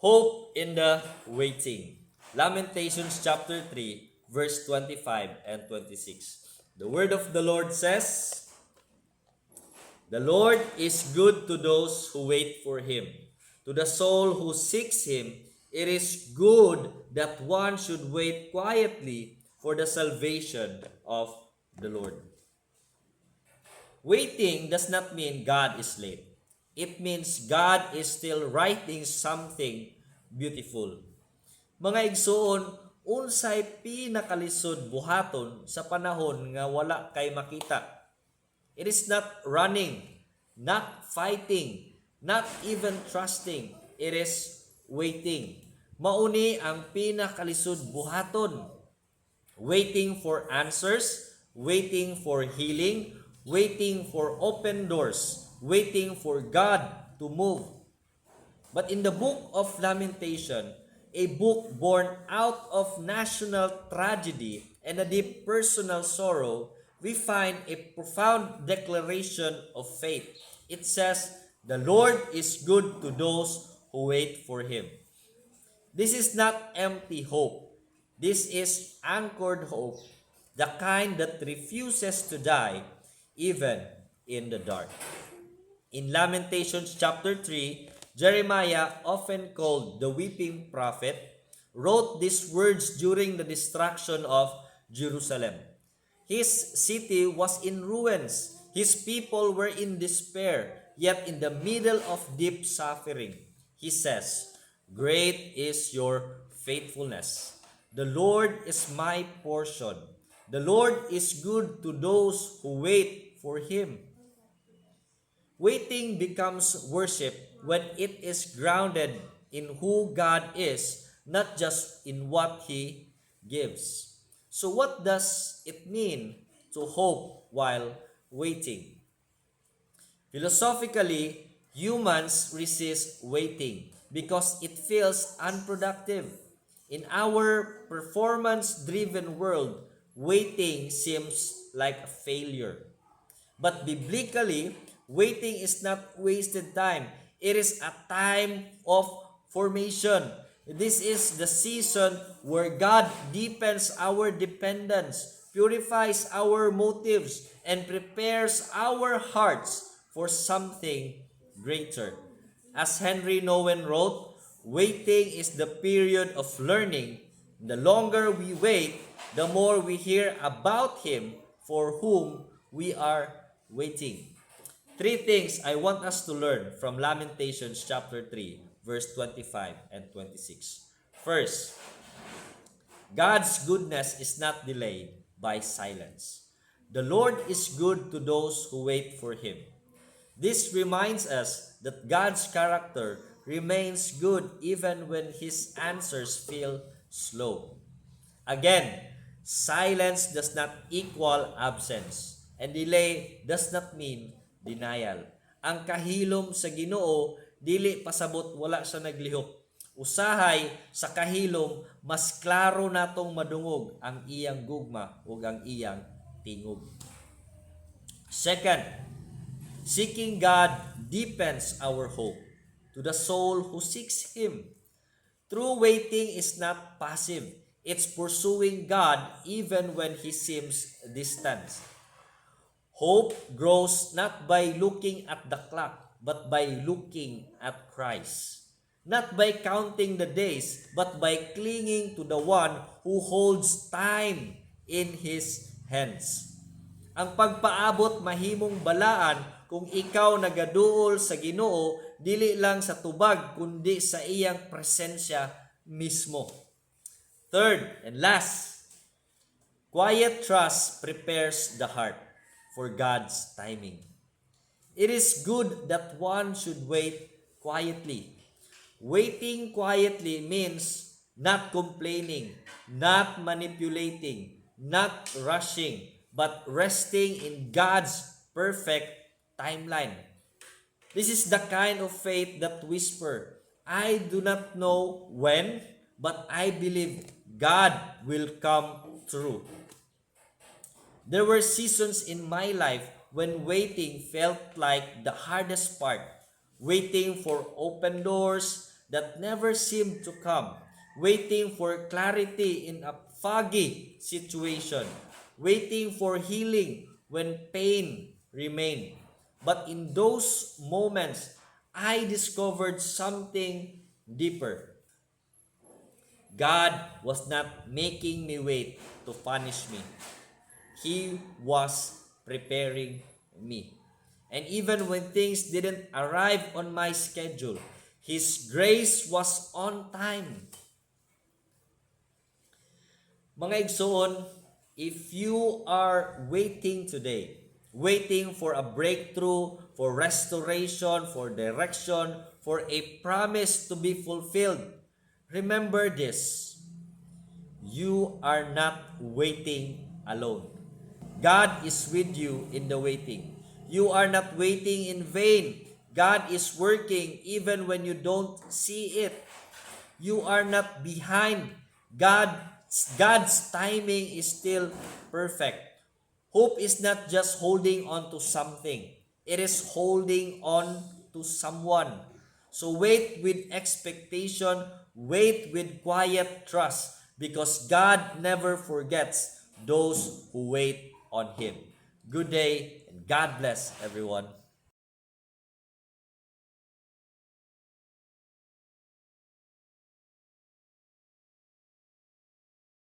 Hope in the waiting. Lamentations chapter 3, verse 25 and 26. The word of the Lord says, "The Lord is good to those who wait for him. To the soul who seeks him, it is good that one should wait quietly for the salvation of the Lord." Waiting does not mean God is late. It means God is still writing something beautiful. Mga igsoon, unsay pinakalisod buhaton sa panahon nga wala kay makita. It is not running, not fighting, not even trusting. It is waiting. Mauni ang pinakalisod buhaton. Waiting for answers, waiting for healing, waiting for open doors, waiting for God to move. But in the book of Lamentation, a book born out of national tragedy and a deep personal sorrow, we find a profound declaration of faith. It says, "The Lord is good to those who wait for him." This is not empty hope. This is anchored hope, the kind that refuses to die even in the dark. In Lamentations chapter 3, Jeremiah, often called the weeping prophet, wrote these words during the destruction of Jerusalem. His city was in ruins. His people were in despair, yet in the middle of deep suffering. He says, "Great is your faithfulness. The Lord is my portion. The Lord is good to those who wait for him." Waiting becomes worship when it is grounded in who God is, not just in what he gives. So what does it mean to hope while waiting? Philosophically, humans resist waiting because it feels unproductive. In our performance-driven world, waiting seems like a failure. But biblically, waiting is not wasted time. It is a time of formation. This is the season where God deepens our dependence, purifies our motives, and prepares our hearts for something greater. As Henry Nouwen wrote, waiting is the period of learning. The longer we wait, the more we hear about him for whom we are waiting. Three things I want us to learn from Lamentations chapter 3, verse 25 and 26. First, God's goodness is not delayed by silence. The Lord is good to those who wait for him. This reminds us that God's character remains good even when his answers feel slow. Again, silence does not equal absence, and delay does not mean denial. Ang kahilom sa Ginoo dili pasabot wala siya naglihok. Usahay sa kahilom mas klaro natong madungog ang iyang gugma ug ang iyang tingog. Second, seeking God deepens our hope to the soul who seeks him. True waiting is not passive. It's pursuing God even when he seems distant. Hope grows not by looking at the clock, but by looking at Christ. Not by counting the days, but by clinging to the one who holds time in his hands. Ang pagpaabot mahimong balaan kung ikaw nagaduol sa Ginoo dili lang sa tubag kundi sa iyang presensya mismo. Third and last, quiet trust prepares the heart for God's timing. It is good that one should wait quietly. Waiting quietly means not complaining, not manipulating, not rushing, but resting in God's perfect timeline. This is the kind of faith that whisper, "I do not know when, but I believe God will come through." There were seasons in my life when waiting felt like the hardest part. Waiting for open doors, that never seemed to come, waiting for clarity in a foggy situation, waiting for healing when pain remained. But in those moments, I discovered something deeper. God was not making me wait to punish me. He was preparing me. And even when things didn't arrive on my schedule, His grace was on time. Mga igsoon, if you are waiting today, waiting for a breakthrough, for restoration, for direction, for a promise to be fulfilled, remember this: you are not waiting alone. God is with you in the waiting. You are not waiting in vain. God is working even when you don't see it. You are not behind. God's timing is still perfect. Hope is not just holding on to something. It is holding on to someone. So wait with expectation, wait with quiet trust, because God never forgets those who wait on Him. Good day and God bless everyone.